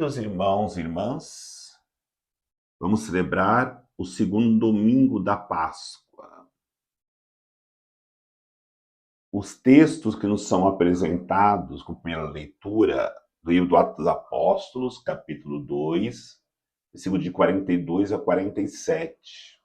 Queridos irmãos e irmãs, vamos celebrar o segundo domingo da Páscoa. Os textos que nos são apresentados com a primeira leitura do livro do Atos dos Apóstolos, capítulo 2, versículo de 42 a 47.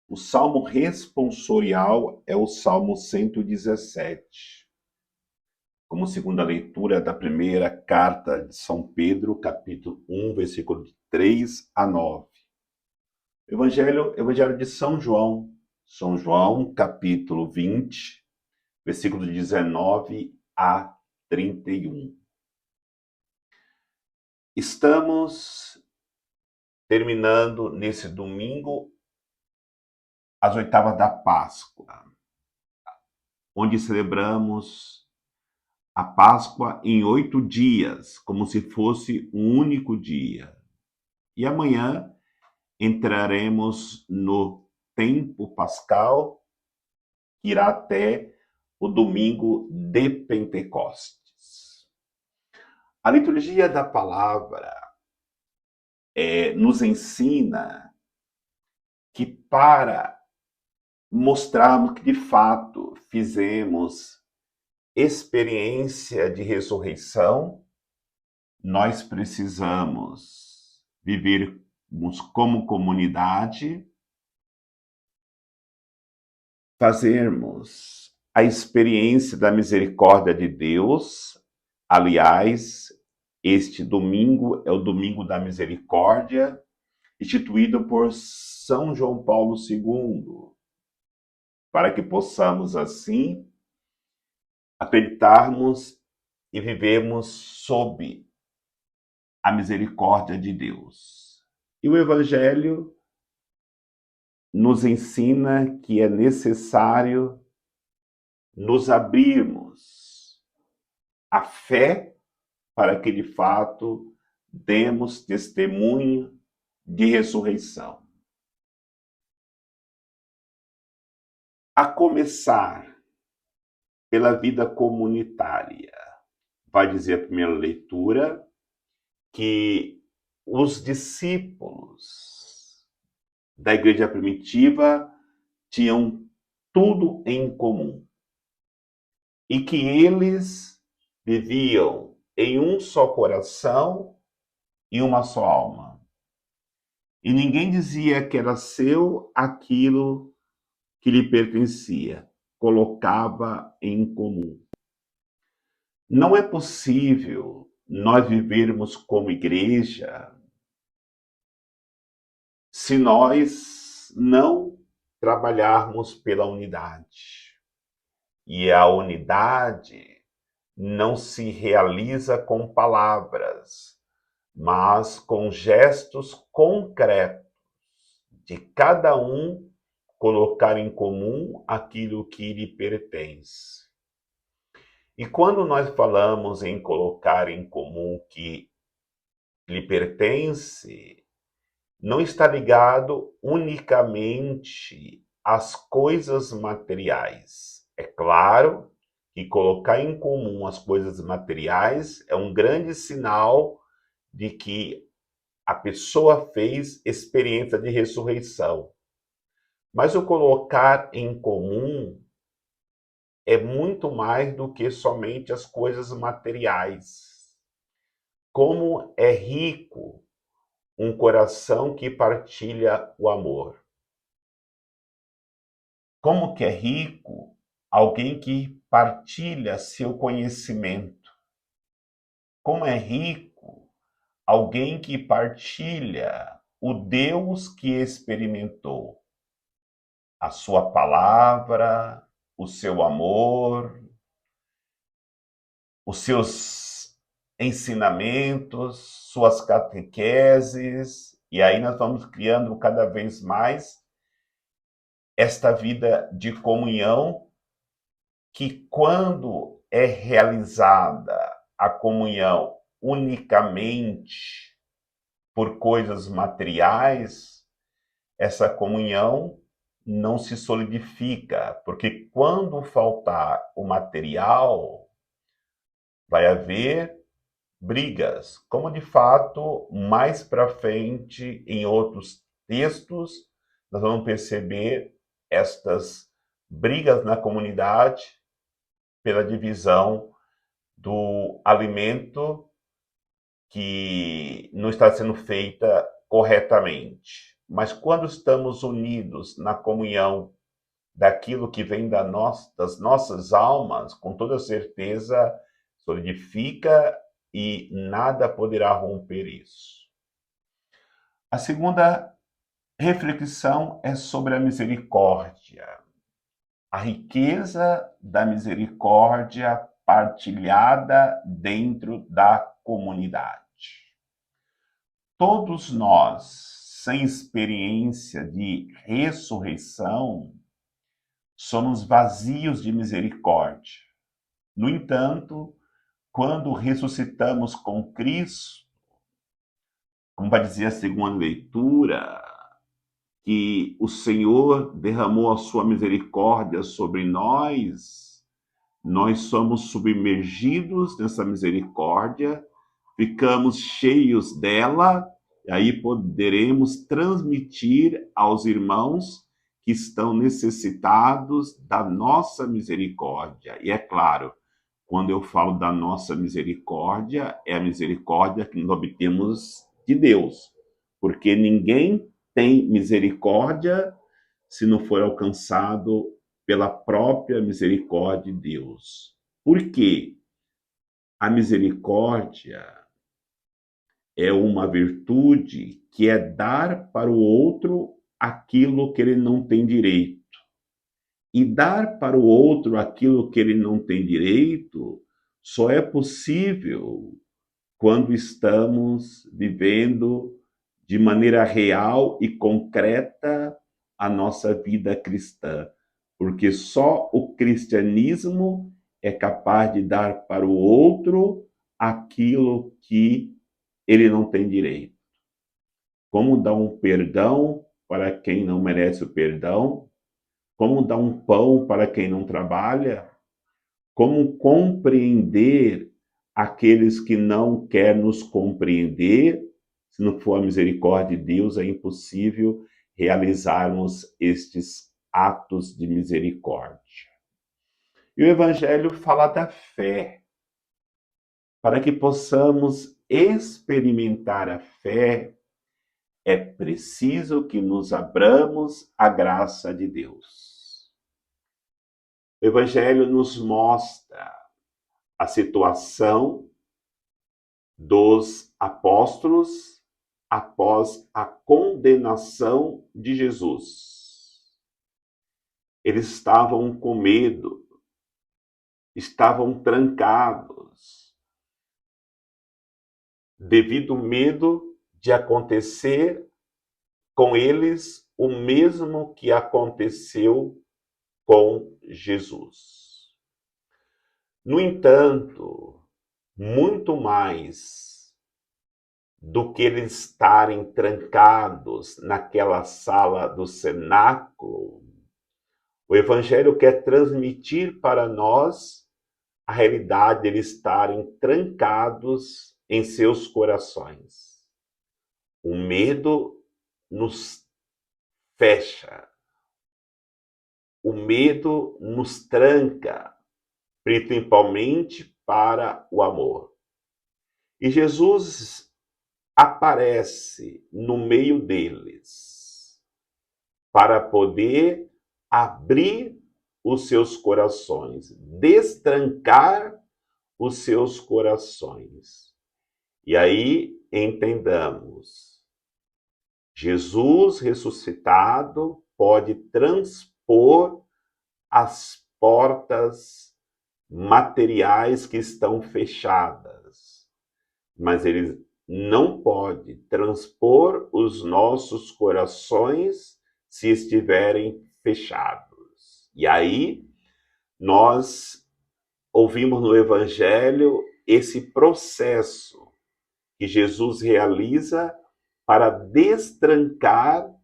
O salmo responsorial é o Salmo 117. Como segunda leitura da primeira carta de São Pedro, capítulo 1, versículo de 3 a 9. Evangelho de São João, capítulo 20, versículo de 19 a 31. Estamos terminando nesse domingo as oitavas da Páscoa, onde celebramos a Páscoa em 8 dias, como se fosse um único dia. E amanhã entraremos no tempo pascal, que irá até o domingo de Pentecostes. A liturgia da palavra nos ensina que para mostrarmos que de fato fizemos experiência de ressurreição, nós precisamos vivermos como comunidade, fazermos a experiência da misericórdia de Deus. Aliás, este domingo é o domingo da misericórdia, instituído por São João Paulo II, para que possamos assim acreditarmos e vivemos sob a misericórdia de Deus. E o Evangelho nos ensina que é necessário nos abrirmos à fé para que, de fato, demos testemunho de ressurreição. A começar pela vida comunitária. Vai dizer a primeira leitura que os discípulos da igreja primitiva tinham tudo em comum e que eles viviam em um só coração e uma só alma. E ninguém dizia que era seu aquilo que lhe pertencia, colocava em comum. Não é possível nós vivermos como igreja se nós não trabalharmos pela unidade. E a unidade não se realiza com palavras, mas com gestos concretos de cada um colocar em comum aquilo que lhe pertence. E quando nós falamos em colocar em comum o que lhe pertence, não está ligado unicamente às coisas materiais. É claro que colocar em comum as coisas materiais é um grande sinal de que a pessoa fez experiência de ressurreição. Mas o colocar em comum é muito mais do que somente as coisas materiais. Como é rico um coração que partilha o amor. Como que é rico alguém que partilha seu conhecimento. Como é rico alguém que partilha o Deus que experimentou. A sua palavra, o seu amor, os seus ensinamentos, suas catequeses, e aí nós vamos criando cada vez mais esta vida de comunhão que, quando é realizada a comunhão unicamente por coisas materiais, essa comunhão não se solidifica, porque quando faltar o material, vai haver brigas, como de fato, mais para frente, em outros textos, nós vamos perceber estas brigas na comunidade pela divisão do alimento que não está sendo feita corretamente. Mas quando estamos unidos na comunhão daquilo que vem das nossas almas, com toda certeza solidifica e nada poderá romper isso. A segunda reflexão é sobre a misericórdia, a riqueza da misericórdia partilhada dentro da comunidade. Todos nós, sem experiência de ressurreição, somos vazios de misericórdia. No entanto, quando ressuscitamos com Cristo, como vai dizer a segunda leitura, que o Senhor derramou a sua misericórdia sobre nós somos submergidos nessa misericórdia, ficamos cheios dela, e aí poderemos transmitir aos irmãos que estão necessitados da nossa misericórdia. E é claro, quando eu falo da nossa misericórdia, é a misericórdia que nós obtemos de Deus, porque ninguém tem misericórdia se não for alcançado pela própria misericórdia de Deus. Por quê? A misericórdia é uma virtude que é dar para o outro aquilo que ele não tem direito. E dar para o outro aquilo que ele não tem direito só é possível quando estamos vivendo de maneira real e concreta a nossa vida cristã. Porque só o cristianismo é capaz de dar para o outro aquilo que ele não tem direito. Como dar um perdão para quem não merece o perdão? Como dar um pão para quem não trabalha? Como compreender aqueles que não querem nos compreender? Se não for a misericórdia de Deus, é impossível realizarmos estes atos de misericórdia. E o Evangelho fala da fé. Para que possamos experimentar a fé, é preciso que nos abramos à graça de Deus. O Evangelho nos mostra a situação dos apóstolos após a condenação de Jesus. Eles estavam com medo, estavam trancados, devido ao medo de acontecer com eles o mesmo que aconteceu com Jesus. No entanto, muito mais do que eles estarem trancados naquela sala do cenáculo, o Evangelho quer transmitir para nós a realidade de eles estarem trancados em seus corações. O medo nos fecha, o medo nos tranca, principalmente para o amor. E Jesus aparece no meio deles para poder abrir os seus corações, destrancar os seus corações. E aí entendamos, Jesus ressuscitado pode transpor as portas materiais que estão fechadas, mas ele não pode transpor os nossos corações se estiverem fechados. E aí nós ouvimos no Evangelho esse processo que Jesus realiza para destrancar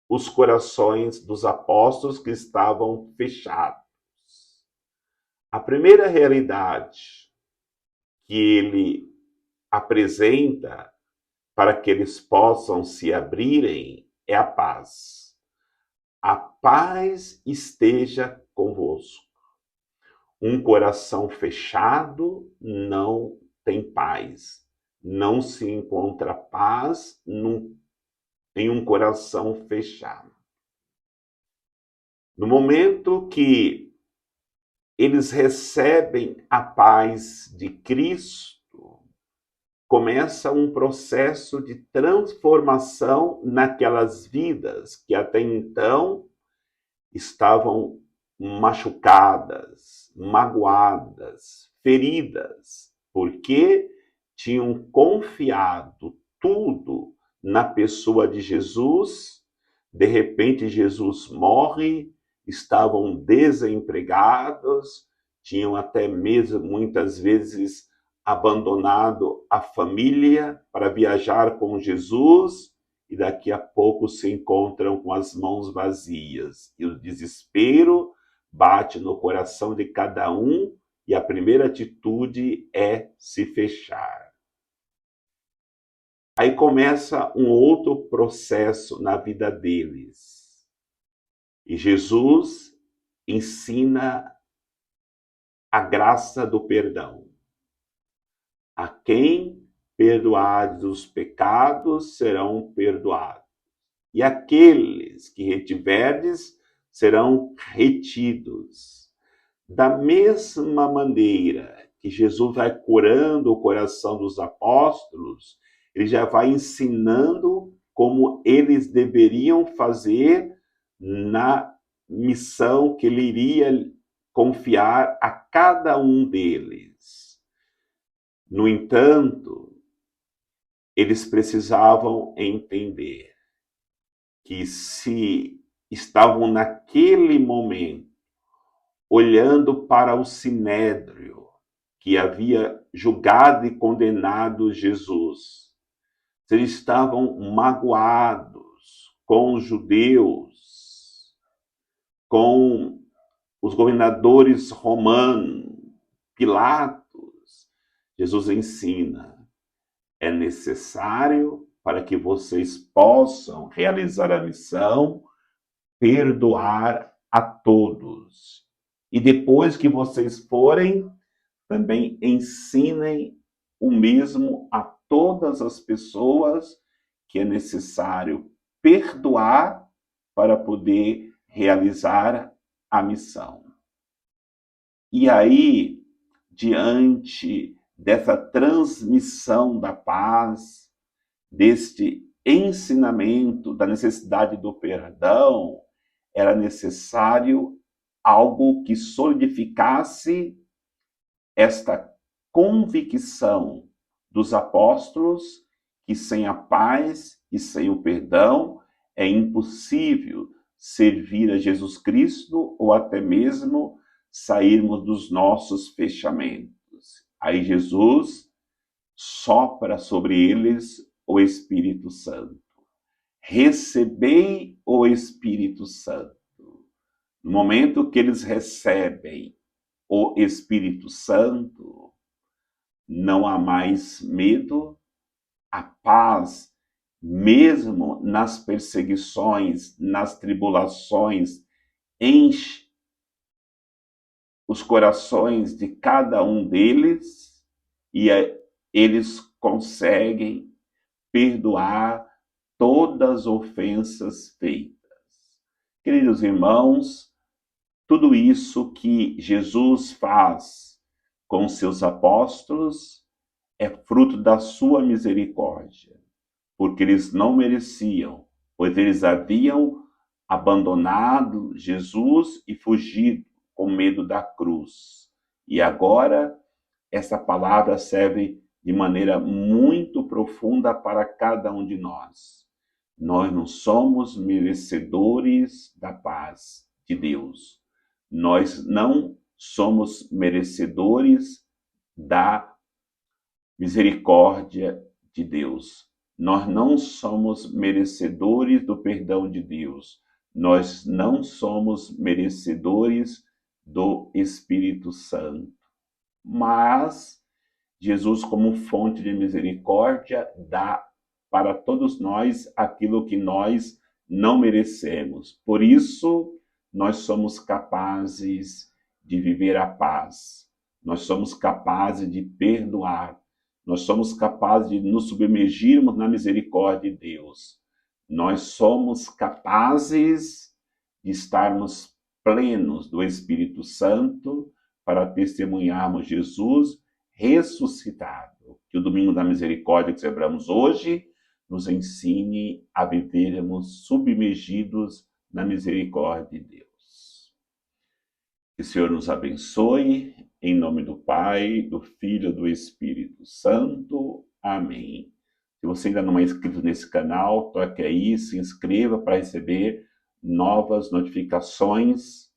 os corações dos apóstolos que estavam fechados. A primeira realidade que ele apresenta para que eles possam se abrirem é a paz. A paz esteja convosco. Um coração fechado não tem paz. Não se encontra paz em um coração fechado. No momento que eles recebem a paz de Cristo, começa um processo de transformação naquelas vidas que até então estavam machucadas, magoadas, feridas, porque tinham confiado tudo na pessoa de Jesus. De repente, Jesus morre, estavam desempregados, tinham até mesmo, muitas vezes, abandonado a família para viajar com Jesus, e daqui a pouco se encontram com as mãos vazias. E o desespero bate no coração de cada um, e a primeira atitude é se fechar. Aí começa um outro processo na vida deles. E Jesus ensina a graça do perdão. A quem perdoardes os pecados serão perdoados, e aqueles que retiverdes serão retidos. Da mesma maneira que Jesus vai curando o coração dos apóstolos, ele já vai ensinando como eles deveriam fazer na missão que ele iria confiar a cada um deles. No entanto, eles precisavam entender que se estavam naquele momento olhando para o sinédrio que havia julgado e condenado Jesus, se eles estavam magoados com os judeus, com os governadores romanos, Pilatos, Jesus ensina: é necessário, para que vocês possam realizar a missão, perdoar a todos. E depois que vocês forem, também ensinem o mesmo a todas as pessoas, que é necessário perdoar para poder realizar a missão. E aí, diante dessa transmissão da paz, deste ensinamento da necessidade do perdão, era necessário algo que solidificasse esta convicção dos apóstolos que sem a paz e sem o perdão é impossível servir a Jesus Cristo ou até mesmo sairmos dos nossos fechamentos. Aí Jesus sopra sobre eles o Espírito Santo. Recebei o Espírito Santo. No momento que eles recebem o Espírito Santo, não há mais medo, a paz, mesmo nas perseguições, nas tribulações, enche os corações de cada um deles, e eles conseguem perdoar todas as ofensas feitas. Queridos irmãos, tudo isso que Jesus faz com seus apóstolos é fruto da sua misericórdia, porque eles não mereciam, pois eles haviam abandonado Jesus e fugido com medo da cruz. E agora essa palavra serve de maneira muito profunda para cada um de nós. Nós não somos merecedores da paz de Deus. Nós não somos merecedores da misericórdia de Deus. Nós não somos merecedores do perdão de Deus. Nós não somos merecedores do Espírito Santo. Mas Jesus, como fonte de misericórdia, dá para todos nós aquilo que nós não merecemos. Por isso, nós somos capazes de viver a paz. Nós somos capazes de perdoar. Nós somos capazes de nos submergirmos na misericórdia de Deus. Nós somos capazes de estarmos plenos do Espírito Santo para testemunharmos Jesus ressuscitado. Que o Domingo da Misericórdia que celebramos hoje nos ensine a vivermos submergidos na misericórdia de Deus. Que o Senhor nos abençoe, em nome do Pai, do Filho e do Espírito Santo. Amém. Se você ainda não é inscrito nesse canal, toque aí, se inscreva para receber novas notificações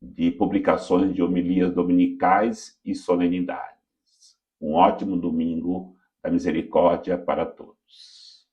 de publicações de homilias dominicais e solenidades. Um ótimo domingo da misericórdia para todos.